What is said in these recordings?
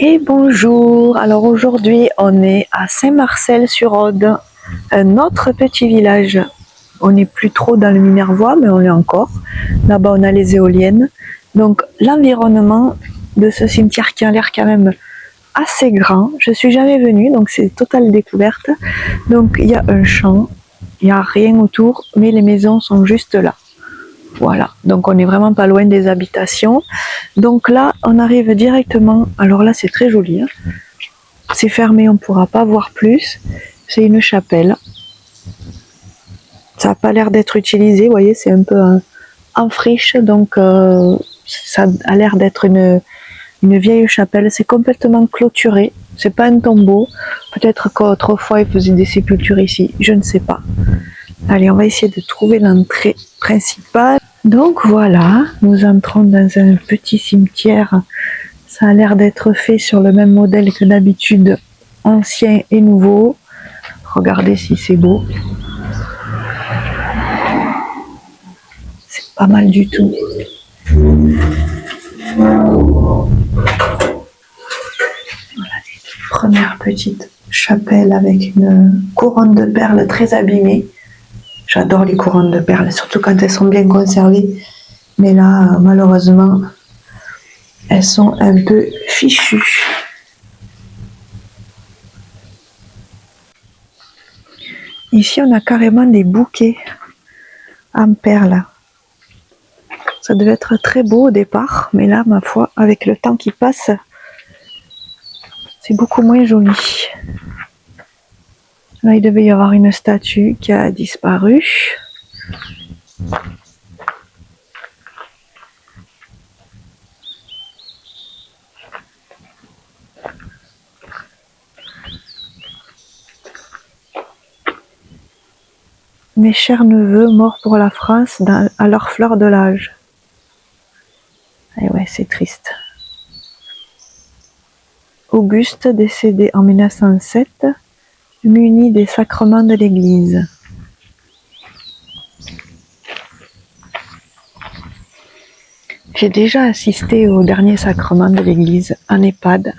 Et bonjour, alors aujourd'hui on est à Saint-Marcel-sur-Aude, un autre petit village. On n'est plus trop dans le Minervois, mais on l'est encore. Là-bas on a les éoliennes. Donc l'environnement de ce cimetière qui a l'air quand même assez grand. Je suis jamais venue, donc c'est totale découverte. Donc il y a un champ, il n'y a rien autour, mais les maisons sont juste là. Voilà, donc on n'est vraiment pas loin des habitations. Donc là, on arrive directement, alors là c'est très joli, hein. C'est fermé, on ne pourra pas voir plus. C'est une chapelle. Ça n'a pas l'air d'être utilisé, vous voyez, c'est un peu en friche, donc ça a l'air d'être une vieille chapelle. C'est complètement clôturé, c'est pas un tombeau. Peut-être qu'autrefois ils faisaient des sépultures ici, je ne sais pas. Allez, on va essayer de trouver l'entrée principale. Donc voilà, nous entrons dans un petit cimetière. Ça a l'air d'être fait sur le même modèle que d'habitude, ancien et nouveau. Regardez si c'est beau. C'est pas mal du tout. Voilà, première petite chapelle avec une couronne de perles très abîmée. J'adore les couronnes de perles, surtout quand elles sont bien conservées. Mais là, malheureusement, elles sont un peu fichues. Ici, on a carrément des bouquets en perles. Ça devait être très beau au départ, mais là, ma foi, avec le temps qui passe, c'est beaucoup moins joli. Là, il devait y avoir une statue qui a disparu. Mes chers neveux morts pour la France à leur fleur de l'âge. Et ouais, c'est triste. Auguste, décédé en 1907, muni des sacrements de l'Église. J'ai déjà assisté au dernier sacrement de l'Église en EHPAD.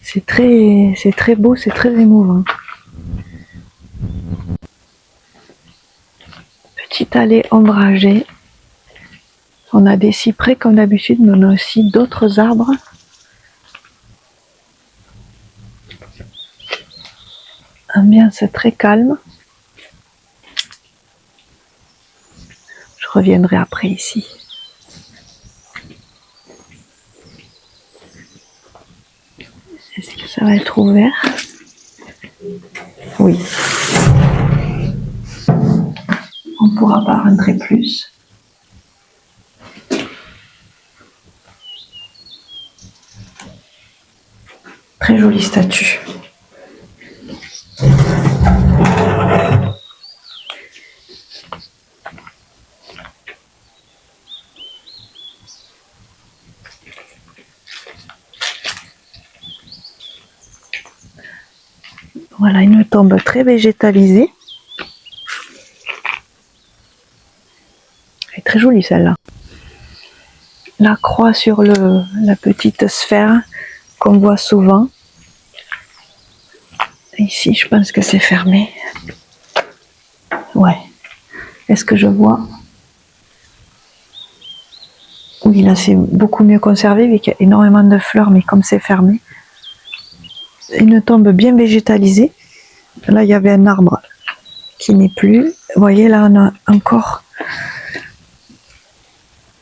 C'est très beau, c'est très émouvant. Petite allée ombragée. On a des cyprès comme d'habitude, mais on a aussi d'autres arbres. Ambiance très calme. Je reviendrai après ici. Est-ce que ça va être ouvert? Oui. On ne pourra pas rentrer plus. Très jolie statue. Voilà, une tombe très végétalisée. Elle est très jolie celle-là. La croix sur la petite sphère qu'on voit souvent. Ici, je pense que c'est fermé. Ouais. Est-ce que je vois? Oui, là c'est beaucoup mieux conservé vu qu'il y a énormément de fleurs, mais comme c'est fermé. Une tombe bien végétalisée. Là, il y avait un arbre qui n'est plus. Vous voyez, là, on a encore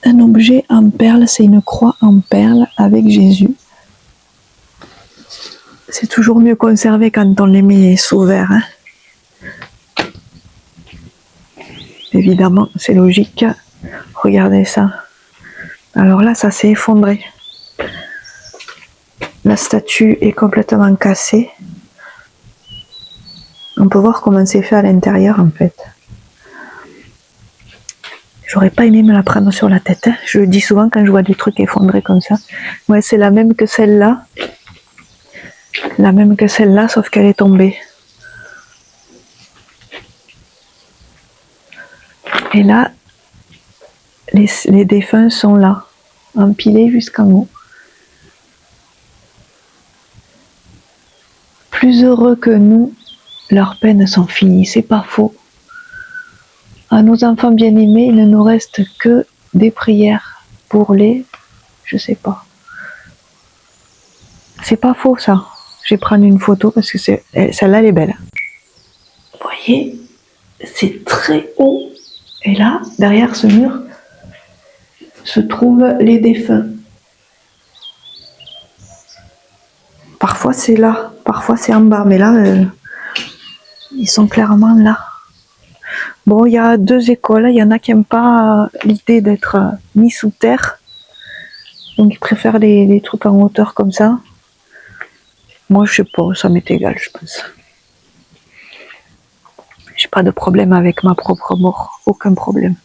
un objet en perles. C'est une croix en perles avec Jésus. C'est toujours mieux conservé quand on les met sous verre, hein. Évidemment, c'est logique. Regardez ça. Alors là, ça s'est effondré. La statue est complètement cassée. On peut voir comment c'est fait à l'intérieur, en fait. J'aurais pas aimé me la prendre sur la tête, hein. Je le dis souvent quand je vois des trucs effondrés comme ça. Ouais, c'est la même que celle-là. La même que celle-là, sauf qu'elle est tombée. Et là, les défunts sont là, empilés jusqu'en haut. plus heureux que nous, leurs peines sont finies, c'est pas faux. À nos enfants bien-aimés, il ne nous reste que des prières pour les... je sais pas. C'est pas faux ça. Je vais prendre une photo parce que celle-là elle est belle. Vous voyez, c'est très haut. Et là, derrière ce mur, se trouvent les défunts. Parfois c'est là, parfois c'est en bas, mais là, ils sont clairement là. Bon, il y a deux écoles, il y en a qui n'aiment pas l'idée d'être mis sous terre, donc ils préfèrent les trucs en hauteur comme ça. Moi, je sais pas, ça m'est égal, je pense. J'ai pas de problème avec ma propre mort, aucun problème.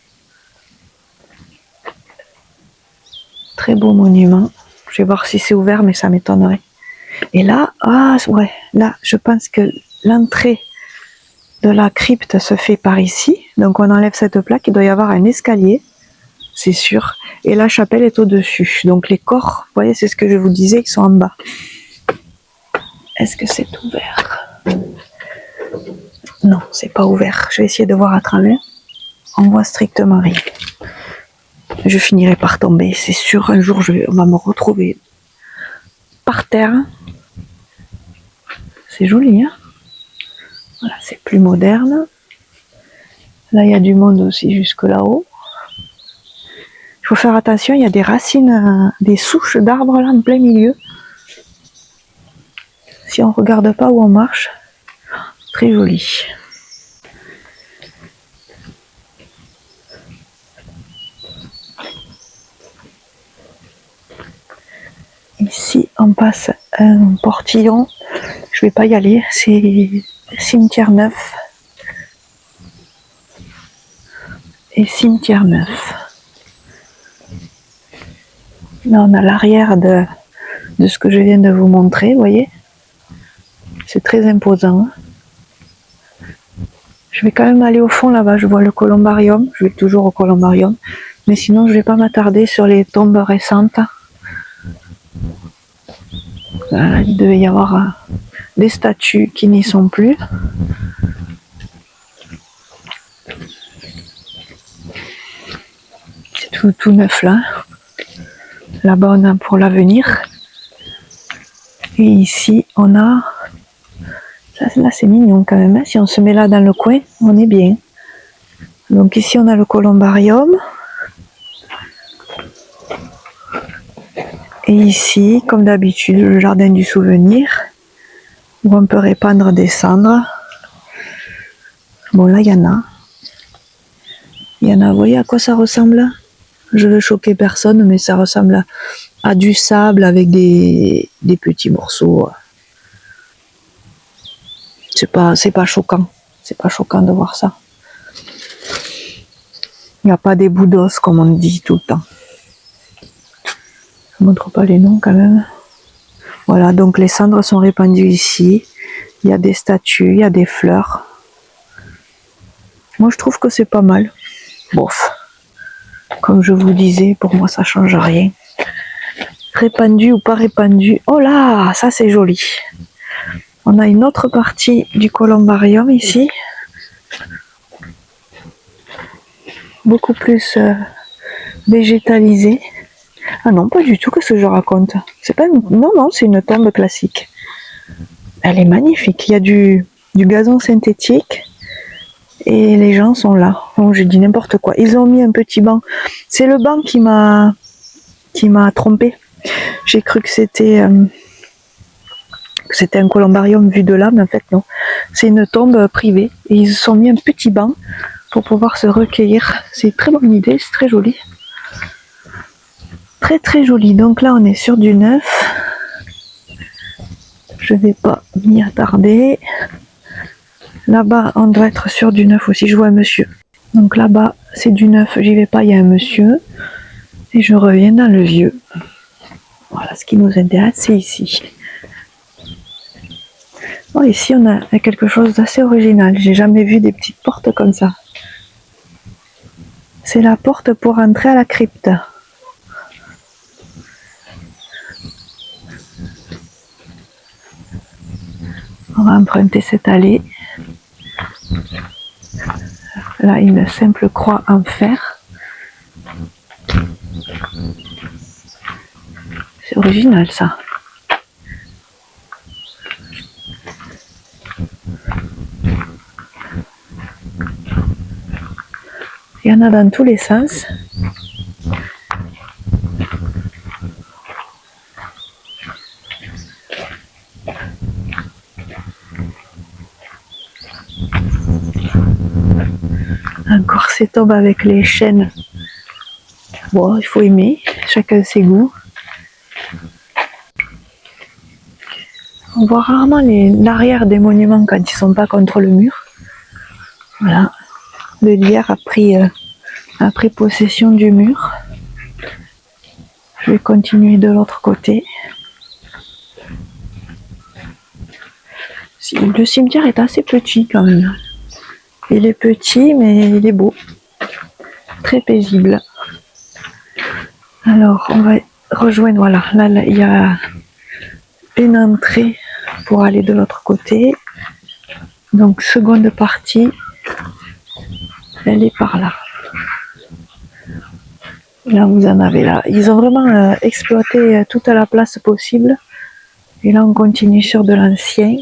Très beau monument. Je vais voir si c'est ouvert, mais ça m'étonnerait. Et là, ah ouais, là, je pense que l'entrée de la crypte se fait par ici. Donc on enlève cette plaque, il doit y avoir un escalier, c'est sûr. Et la chapelle est au-dessus. Donc les corps, vous voyez, c'est ce que je vous disais, ils sont en bas. Est-ce que c'est ouvert? Non, c'est pas ouvert. Je vais essayer de voir à travers. On voit strictement rien. Je finirai par tomber, c'est sûr. Un jour, on va me retrouver par terre. C'est joli, hein? Voilà, c'est plus moderne. Là, il y a du monde aussi jusque là-haut. Il faut faire attention, il y a des racines, des souches d'arbres là en plein milieu. Si on ne regarde pas où on marche, très joli. Ici, on passe un portillon. Je vais pas y aller, c'est cimetière neuf. Et cimetière neuf. Là, on a l'arrière de ce que je viens de vous montrer, vous voyez. C'est très imposant. Je vais quand même aller au fond là-bas, je vois le columbarium. Je vais toujours au columbarium. Mais sinon, je vais pas m'attarder sur les tombes récentes. Là, il devait y avoir des statues qui n'y sont plus. C'est tout neuf là. Là-bas, on a pour l'avenir. Et ici, on a... Ça, là, c'est mignon quand même. Hein. Si on se met là dans le coin, on est bien. Donc ici, on a le columbarium. Et ici, comme d'habitude, le jardin du souvenir, où on peut répandre des cendres. Bon, là, il y en a. Il y en a, vous voyez à quoi ça ressemble? Je veux choquer personne, mais ça ressemble à du sable avec des petits morceaux. C'est pas choquant. C'est pas choquant de voir ça. Il n'y a pas des bouts d'os comme on dit tout le temps. Je ne montre pas les noms quand même. Voilà, donc les cendres sont répandues ici. Il y a des statues, il y a des fleurs. Moi je trouve que c'est pas mal. Bof. Comme je vous disais, pour moi ça change rien. Répandu ou pas répandu. Oh là, ça c'est joli. On a une autre partie du columbarium ici. Beaucoup plus végétalisée. Ah non, pas du tout, qu'est-ce que je raconte? C'est pas une... Non, c'est une tombe classique. Elle est magnifique. Il y a du gazon synthétique et les gens sont là. Bon, j'ai dit n'importe quoi. Ils ont mis un petit banc. C'est le banc qui m'a trompé. J'ai cru que c'était un columbarium vu de là, mais en fait non. C'est une tombe privée et ils ont mis un petit banc pour pouvoir se recueillir. C'est une très bonne idée, c'est très joli. Très très joli. Donc là on est sur du neuf. Je vais pas m'y attarder. Là-bas on doit être sur du neuf aussi. Je vois un monsieur. Donc là-bas c'est du neuf. J'y vais pas, il y a un monsieur. Et je reviens dans le vieux. Voilà, ce qui nous intéresse c'est ici. Oh, ici on a quelque chose d'assez original. J'ai jamais vu des petites portes comme ça. C'est la porte pour entrer à la crypte. On va emprunter cette allée. Là, une simple croix en fer. C'est original, ça. Il y en a dans tous les sens. Encore ces tombes avec les chênes. Bon, il faut aimer, chacun ses goûts. On voit rarement l'arrière des monuments quand ils sont pas contre le mur. Voilà, le lierre a pris possession du mur. Je vais continuer de l'autre côté. Le cimetière est assez petit quand même. Il est petit, mais il est beau. Très paisible. Alors, on va rejoindre, voilà, là, il y a une entrée pour aller de l'autre côté. Donc, seconde partie, elle est par là. Là, vous en avez là. Ils ont vraiment exploité toute la place possible. Et là, on continue sur de l'ancien.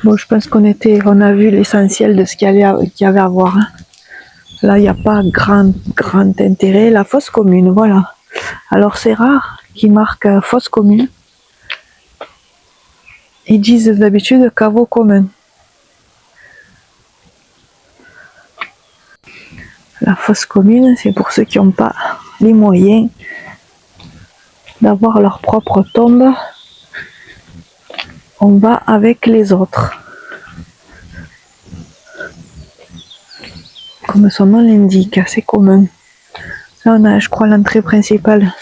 Bon, je pense on a vu l'essentiel de ce qu'il y avait à voir. Hein. Là, il n'y a pas grand intérêt. La fosse commune, voilà. Alors, c'est rare qu'ils marquent fosse commune. Ils disent d'habitude caveau commun. La fosse commune, c'est pour ceux qui n'ont pas les moyens d'avoir leur propre tombe. On va avec les autres. Comme son nom l'indique, c'est commun. Là, on a, je crois, l'entrée principale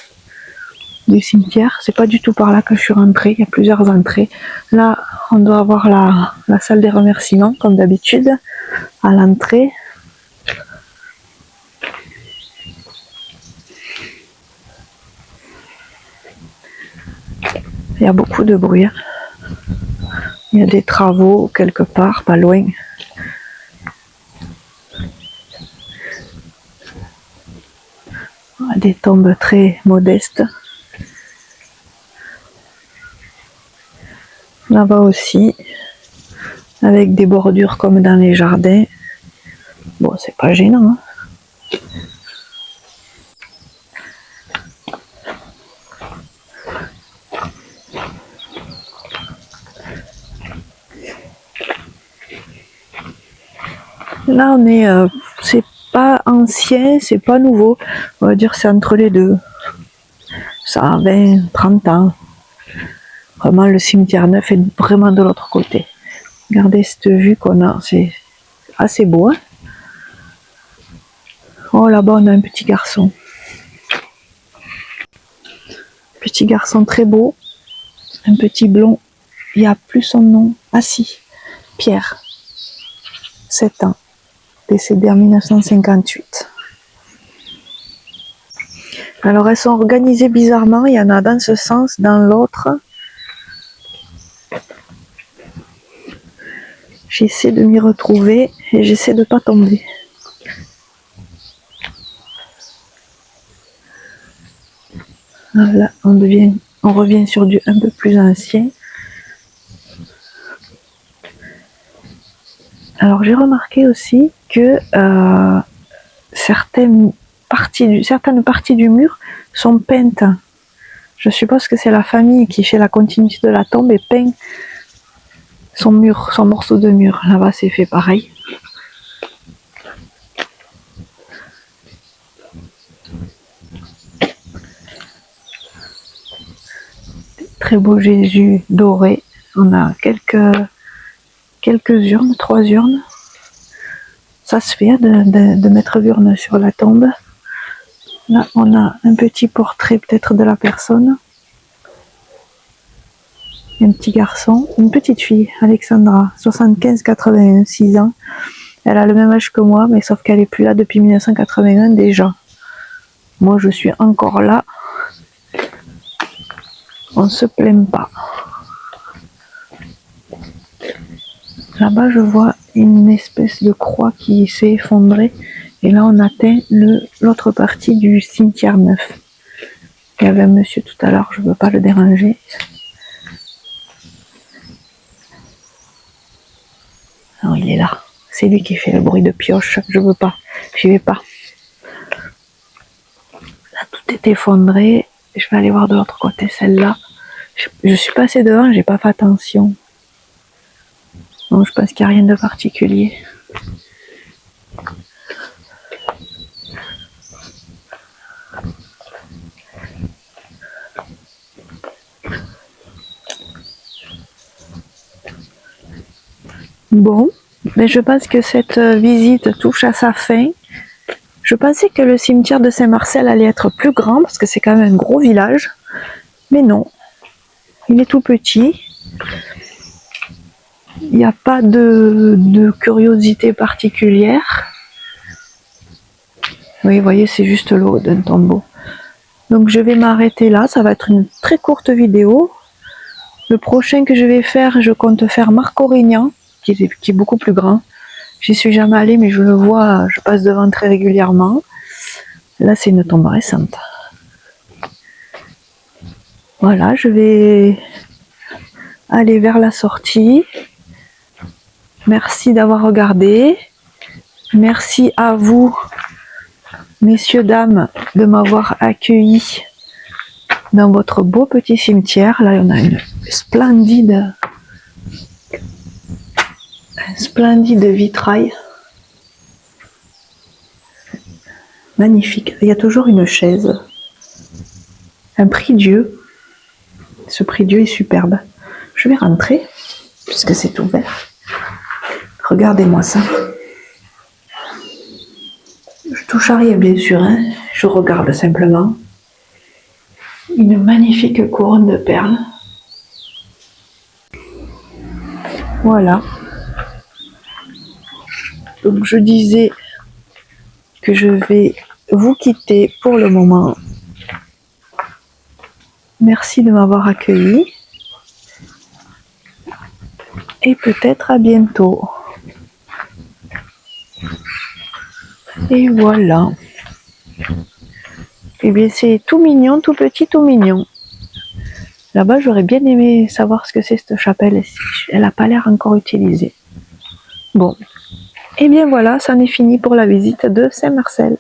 du cimetière. C'est pas du tout par là que je suis rentrée. Il y a plusieurs entrées. Là, on doit avoir la salle des remerciements, comme d'habitude, à l'entrée. Il y a beaucoup de bruit. Hein. Il y a des travaux quelque part, pas loin. Des tombes très modestes. Là-bas aussi, avec des bordures comme dans les jardins. Bon, c'est pas gênant. Hein. Là, on est, c'est pas ancien, c'est pas nouveau. On va dire c'est entre les deux. Ça a 20, 30 ans. Vraiment, le cimetière neuf est vraiment de l'autre côté. Regardez cette vue qu'on a, c'est assez beau. Hein. Oh, là-bas, on a un petit garçon. Petit garçon très beau. Un petit blond. Il n'y a plus son nom. Ah si, Pierre. 7 ans. Décédé en 1958. Alors elles sont organisées bizarrement, il y en a dans ce sens, dans l'autre. J'essaie de m'y retrouver et j'essaie de ne pas tomber. Là, on revient sur du un peu plus ancien. Alors j'ai remarqué aussi que certaines parties du mur sont peintes. Je suppose que c'est la famille qui, chez la continuité de la tombe, peint son morceau de mur. Là-bas, c'est fait pareil. Très beau Jésus doré. On a quelques urnes, 3 urnes. Ça se fait de mettre l'urne sur la tombe. Là, on a un petit portrait peut-être de la personne. un petit garçon, une petite fille, Alexandra, 75-81, 6 ans. Elle a le même âge que moi, mais sauf qu'elle est plus là depuis 1981 déjà. Moi, je suis encore là. On se plaint pas. Là-bas, je vois une espèce de croix qui s'est effondrée. Et là, on atteint l'autre partie du cimetière neuf. Il y avait un monsieur tout à l'heure, je ne veux pas le déranger. Non, il est là. C'est lui qui fait le bruit de pioche. Je veux pas. J'y vais pas. Là, tout est effondré. Je vais aller voir de l'autre côté, celle-là. Je suis passée devant, j'ai pas fait attention. Donc, je pense qu'il n'y a rien de particulier. Bon, mais je pense que cette visite touche à sa fin. Je pensais que le cimetière de Saint-Marcel allait être plus grand, parce que c'est quand même un gros village. Mais non, il est tout petit. Il n'y a pas de curiosité particulière. Oui, vous voyez, c'est juste l'eau d'un tombeau. Donc je vais m'arrêter là, ça va être une très courte vidéo. Le prochain que je vais faire, je compte faire Marc-Aurélien, qui est beaucoup plus grand. J'y suis jamais allée, mais je le vois, je passe devant très régulièrement. Là, c'est une tombe récente. Voilà, je vais aller vers la sortie. Merci d'avoir regardé. Merci à vous, messieurs, dames, de m'avoir accueilli dans votre beau petit cimetière. Là, on a un splendide vitrail. Magnifique. Il y a toujours une chaise. Un prie-dieu. Ce prie-dieu est superbe. Je vais rentrer, puisque c'est ouvert. Regardez-moi ça. Je touche à rien, bien sûr. Hein. Je regarde simplement. Une magnifique couronne de perles. Voilà. Donc je disais que je vais vous quitter pour le moment. Merci de m'avoir accueilli. Et peut-être à bientôt. Et voilà. Et bien c'est tout mignon, tout petit, tout mignon. Là-bas, j'aurais bien aimé savoir ce que c'est cette chapelle. Elle n'a pas l'air encore utilisée. Bon. Et bien voilà, ça en est fini pour la visite de Saint-Marcel.